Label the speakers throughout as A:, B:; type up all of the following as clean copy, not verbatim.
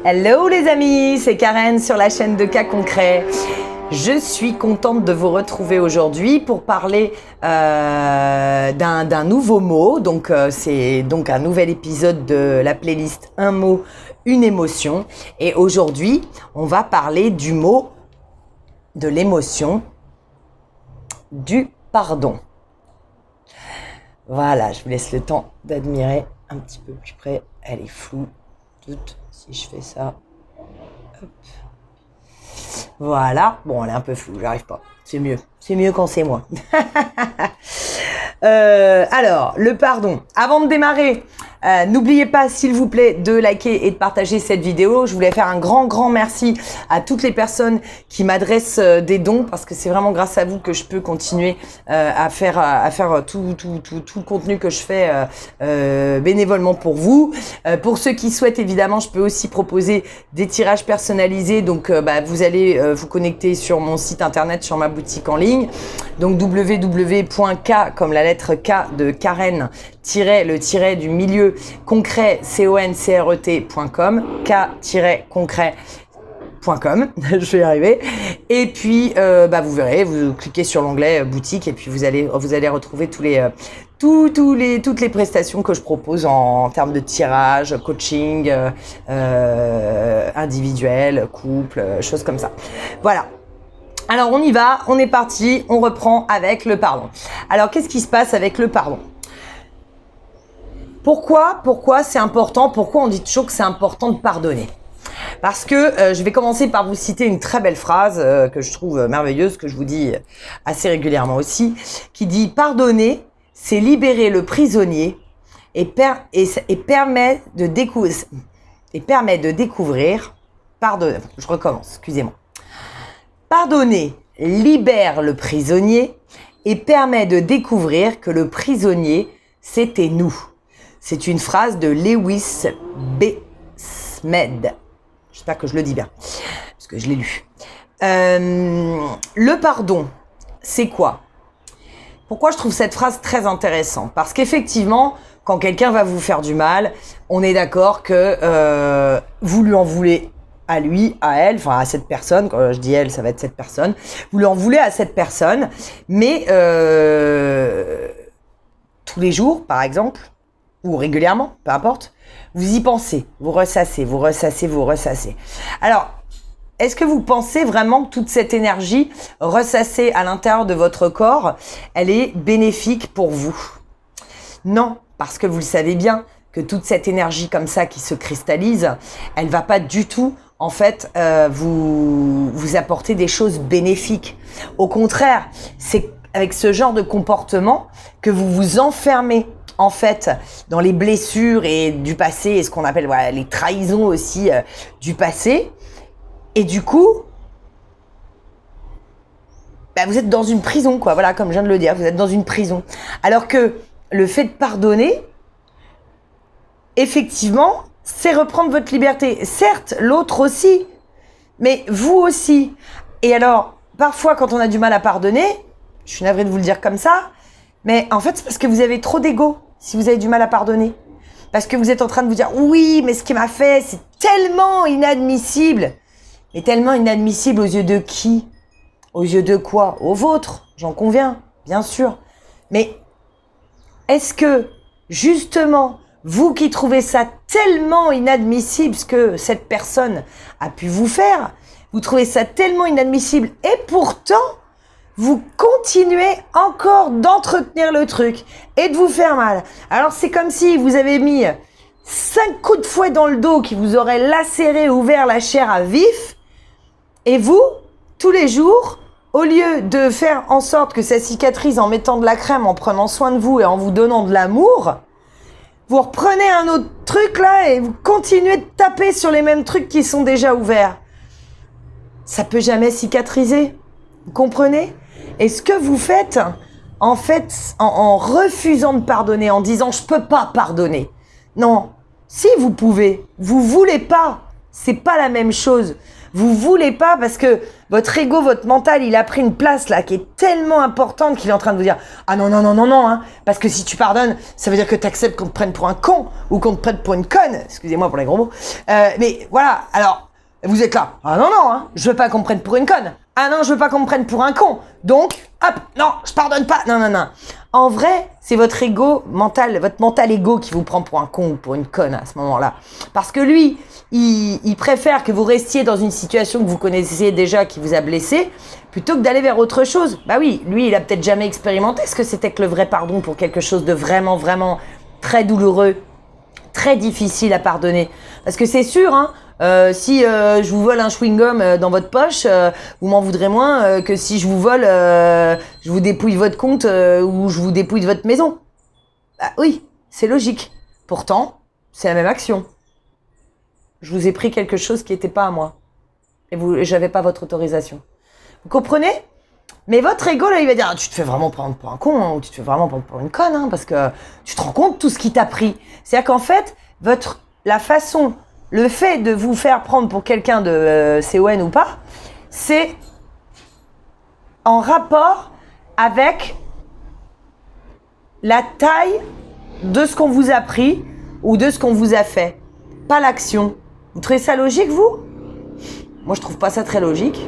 A: Hello les amis, c'est Karen sur la chaîne de Cas Concret. Je suis contente de vous retrouver aujourd'hui pour parler d'un nouveau mot. Donc c'est donc un nouvel épisode de la playlist Un mot, une émotion. Et aujourd'hui, on va parler du mot, de l'émotion, du pardon. Voilà, je vous laisse le temps d'admirer un petit peu plus près. Elle est floue, toute. Si je fais ça, hop. Voilà. Bon, elle est un peu floue, j'arrive pas. C'est mieux quand c'est moi. Alors, le pardon. Avant de démarrer, n'oubliez pas, s'il vous plaît, de liker et de partager cette vidéo. Je voulais faire un grand merci à toutes les personnes qui m'adressent des dons, parce que c'est vraiment grâce à vous que je peux continuer à faire tout le contenu que je fais bénévolement pour vous. Pour ceux qui souhaitent, évidemment, je peux aussi proposer des tirages personnalisés. Donc, vous allez vous connecter sur mon site internet, sur ma boutique en ligne. Donc, www.k, comme la lettre K de Karen, le tiret du milieu, concret, concret.com, k-concret.com, je vais y arriver. Et puis, vous verrez, vous cliquez sur l'onglet boutique et puis vous allez retrouver toutes les prestations que je propose en termes de tirage, coaching, individuel, couple, choses comme ça. Voilà. Alors, on y va, on est parti, on reprend avec le pardon. Alors, qu'est-ce qui se passe avec le pardon ? Pourquoi c'est important ? Pourquoi on dit toujours que c'est important de pardonner ? Parce que je vais commencer par vous citer une très belle phrase que je trouve merveilleuse, que je vous dis assez régulièrement aussi, qui dit « Pardonner, c'est libérer le prisonnier et permet de découvrir... » Pardon, je recommence, excusez-moi. Pardonner libère le prisonnier et permet de découvrir que le prisonnier, c'était nous. C'est une phrase de Lewis B. Smedes. J'espère que je le dis bien, parce que je l'ai lu. Le pardon, c'est quoi ? Pourquoi je trouve cette phrase très intéressante ? Parce qu'effectivement, quand quelqu'un va vous faire du mal, on est d'accord que vous lui en voulez à lui, à elle, enfin à cette personne, quand je dis elle, ça va être cette personne, vous lui en voulez à cette personne, mais tous les jours, par exemple, ou régulièrement, peu importe, vous y pensez, vous ressassez. Alors, est-ce que vous pensez vraiment que toute cette énergie ressassée à l'intérieur de votre corps, elle est bénéfique pour vous ? Non, parce que vous le savez bien, que toute cette énergie comme ça qui se cristallise, elle va pas du tout en fait vous apporter des choses bénéfiques. Au contraire, c'est avec ce genre de comportement que vous vous enfermez en fait dans les blessures et du passé et ce qu'on appelle les trahisons aussi du passé. Et du coup, vous êtes dans une prison, quoi. Voilà, comme je viens de le dire, vous êtes dans une prison. Alors que le fait de pardonner, effectivement, c'est reprendre votre liberté. Certes, l'autre aussi, mais vous aussi. Et alors, parfois, quand on a du mal à pardonner, je suis navrée de vous le dire comme ça, mais en fait, c'est parce que vous avez trop d'ego si vous avez du mal à pardonner. Parce que vous êtes en train de vous dire « Oui, mais ce qu'il m'a fait, c'est tellement inadmissible !» Mais tellement inadmissible aux yeux de qui ? Aux yeux de quoi ? Aux vôtres, j'en conviens, bien sûr. Mais est-ce que, justement, vous qui trouvez ça tellement inadmissible, ce que cette personne a pu vous faire, vous trouvez ça tellement inadmissible et pourtant, vous continuez encore d'entretenir le truc et de vous faire mal. Alors, c'est comme si vous avez mis 5 coups de fouet dans le dos qui vous auraient lacéré, ouvert la chair à vif. Et vous, tous les jours, au lieu de faire en sorte que ça cicatrise en mettant de la crème, en prenant soin de vous et en vous donnant de l'amour, vous reprenez un autre truc là et vous continuez de taper sur les mêmes trucs qui sont déjà ouverts. Ça peut jamais cicatriser. Vous comprenez ? Et ce que vous faites, en fait, en refusant de pardonner, en disant « je peux pas pardonner ». Non, si vous pouvez, vous voulez pas, c'est pas la même chose. Vous voulez pas parce que votre ego, votre mental, il a pris une place là qui est tellement importante qu'il est en train de vous dire « Ah non, non, non, non, non, hein, parce que si tu pardonnes, ça veut dire que tu acceptes qu'on te prenne pour un con ou qu'on te prenne pour une conne. » Excusez-moi pour les gros mots. Mais voilà, alors, vous êtes là. « Ah non, non, hein, je veux pas qu'on me prenne pour une conne. Ah non, je veux pas qu'on me prenne pour un con. Donc, hop, non, je pardonne pas. Non, non, non. » En vrai, c'est votre ego mental, votre mental ego qui vous prend pour un con ou pour une conne à ce moment-là. Parce que lui, il préfère que vous restiez dans une situation que vous connaissez déjà, qui vous a blessé, plutôt que d'aller vers autre chose. Bah oui, lui, il a peut-être jamais expérimenté ce que c'était que le vrai pardon pour quelque chose de vraiment, vraiment très douloureux, très difficile à pardonner. Parce que c'est sûr, hein, si je vous vole un chewing-gum dans votre poche, vous m'en voudrez moins que si je vous vole, je vous dépouille votre compte ou je vous dépouille de votre maison. Bah oui, c'est logique. Pourtant, c'est la même action. Je vous ai pris quelque chose qui n'était pas à moi. Et j'avais pas votre autorisation. Vous comprenez? Mais votre ego, là, il va dire, ah, tu te fais vraiment prendre pour un con, hein, ou tu te fais vraiment prendre pour une conne, hein, parce que tu te rends compte de tout ce qui t'a pris. C'est-à-dire qu'en fait, le fait de vous faire prendre pour quelqu'un de CON ou pas, c'est en rapport avec la taille de ce qu'on vous a pris ou de ce qu'on vous a fait, pas l'action. Vous trouvez ça logique, vous? Moi, je trouve pas ça très logique.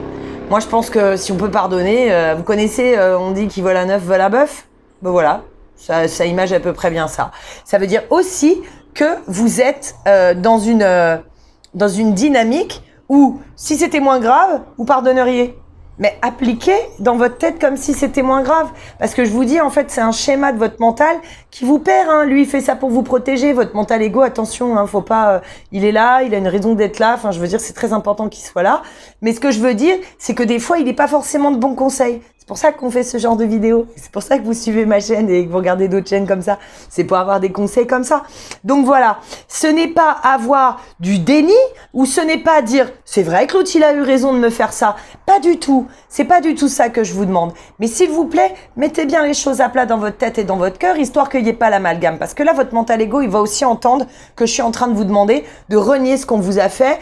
A: Moi, je pense que si on peut pardonner, vous connaissez, on dit qui vole un œuf, vole un bœuf. Ben voilà, ça image à peu près bien ça. Ça veut dire aussi que vous êtes dans une dynamique où, si c'était moins grave, vous pardonneriez. Mais appliquez dans votre tête comme si c'était moins grave. Parce que je vous dis, en fait, c'est un schéma de votre mental qui vous perd. Hein. Lui, il fait ça pour vous protéger. Votre mental ego, attention, hein, faut pas... il est là, il a une raison d'être là. Enfin, je veux dire, c'est très important qu'il soit là. Mais ce que je veux dire, c'est que des fois, il n'est pas forcément de bons conseils. C'est pour ça qu'on fait ce genre de vidéos. C'est pour ça que vous suivez ma chaîne et que vous regardez d'autres chaînes comme ça. C'est pour avoir des conseils comme ça. Donc voilà, ce n'est pas avoir du déni ou ce n'est pas dire « c'est vrai que l'autre, il a eu raison de me faire ça ». Pas du tout. C'est pas du tout ça que je vous demande. Mais s'il vous plaît, mettez bien les choses à plat dans votre tête et dans votre cœur, histoire qu'il n'y ait pas l'amalgame. Parce que là, votre mental ego, il va aussi entendre que je suis en train de vous demander de renier ce qu'on vous a fait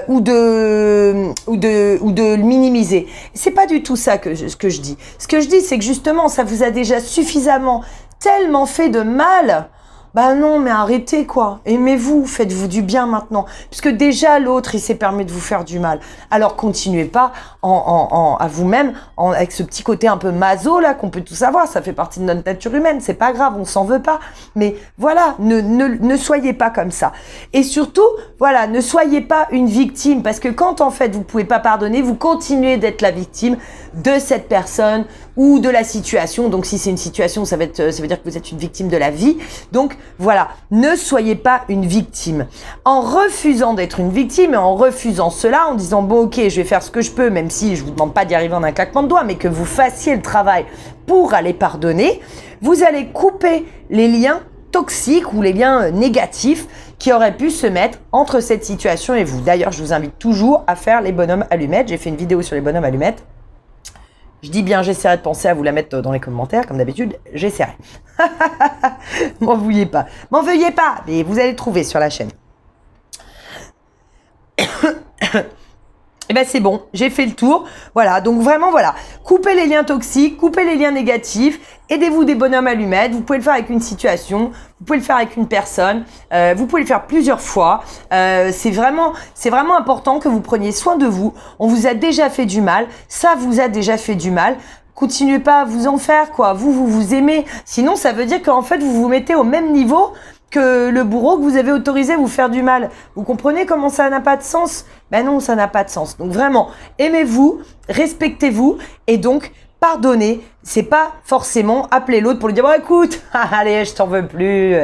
A: ou de le minimiser. C'est pas du tout ça ce que je dis. Ce que je dis, c'est que justement, ça vous a déjà suffisamment, tellement fait de mal. Bah non, mais arrêtez quoi. Aimez-vous, faites-vous du bien maintenant. Puisque déjà l'autre, il s'est permis de vous faire du mal. Alors continuez pas à vous-même avec ce petit côté un peu maso là qu'on peut tous avoir. Ça fait partie de notre nature humaine. C'est pas grave, on s'en veut pas. Mais voilà, ne soyez pas comme ça. Et surtout, voilà, ne soyez pas une victime. Parce que quand en fait vous pouvez pas pardonner, vous continuez d'être la victime de cette personne ou de la situation. Donc si c'est une situation, ça veut dire que vous êtes une victime de la vie. Donc voilà, ne soyez pas une victime. En refusant d'être une victime et en refusant cela, en disant bon ok, je vais faire ce que je peux, même si je vous demande pas d'y arriver en un claquement de doigts, mais que vous fassiez le travail pour aller pardonner, vous allez couper les liens toxiques ou les liens négatifs qui auraient pu se mettre entre cette situation et vous. D'ailleurs, je vous invite toujours à faire les bonhommes allumettes. J'ai fait une vidéo sur les bonhommes allumettes. Je dis bien, j'essaierai de penser à vous la mettre dans les commentaires, comme d'habitude, j'essaierai. M'en veuillez pas. M'en veuillez pas, mais vous allez le trouver sur la chaîne. Et ben c'est bon, j'ai fait le tour. Voilà, donc vraiment voilà, coupez les liens toxiques, coupez les liens négatifs, aidez-vous des bonhommes allumettes. Vous pouvez le faire avec une situation, vous pouvez le faire avec une personne, vous pouvez le faire plusieurs fois. C'est vraiment important que vous preniez soin de vous. On vous a déjà fait du mal, ça vous a déjà fait du mal. Continuez pas à vous en faire quoi. Vous aimez. Sinon, ça veut dire qu'en fait vous vous mettez au même niveau que le bourreau que vous avez autorisé à vous faire du mal. Vous comprenez comment ça n'a pas de sens? Ben non, ça n'a pas de sens. Donc vraiment, aimez-vous, respectez-vous et donc pardonnez. C'est pas forcément appeler l'autre pour lui dire bon écoute, allez, je t'en veux plus.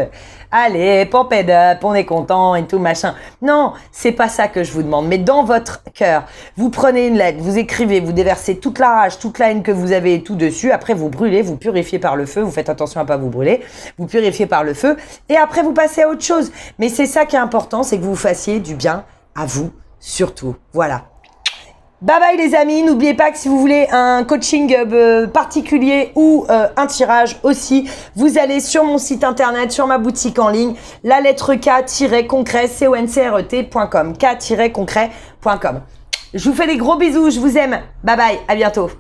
A: Allez, pump it up, on est content et tout machin. Non, c'est pas ça que je vous demande. Mais dans votre cœur, vous prenez une lettre, vous écrivez, vous déversez toute la rage, toute la haine que vous avez et tout dessus. Après, vous brûlez, vous purifiez par le feu. Vous faites attention à pas vous brûler. Vous purifiez par le feu. Et après, vous passez à autre chose. Mais c'est ça qui est important, c'est que vous fassiez du bien à vous surtout. Voilà. Bye bye les amis, n'oubliez pas que si vous voulez un coaching particulier ou un tirage aussi, vous allez sur mon site internet, sur ma boutique en ligne, la lettre K-concret, concret.com, K-concret.com. Je vous fais des gros bisous, je vous aime. Bye bye, à bientôt.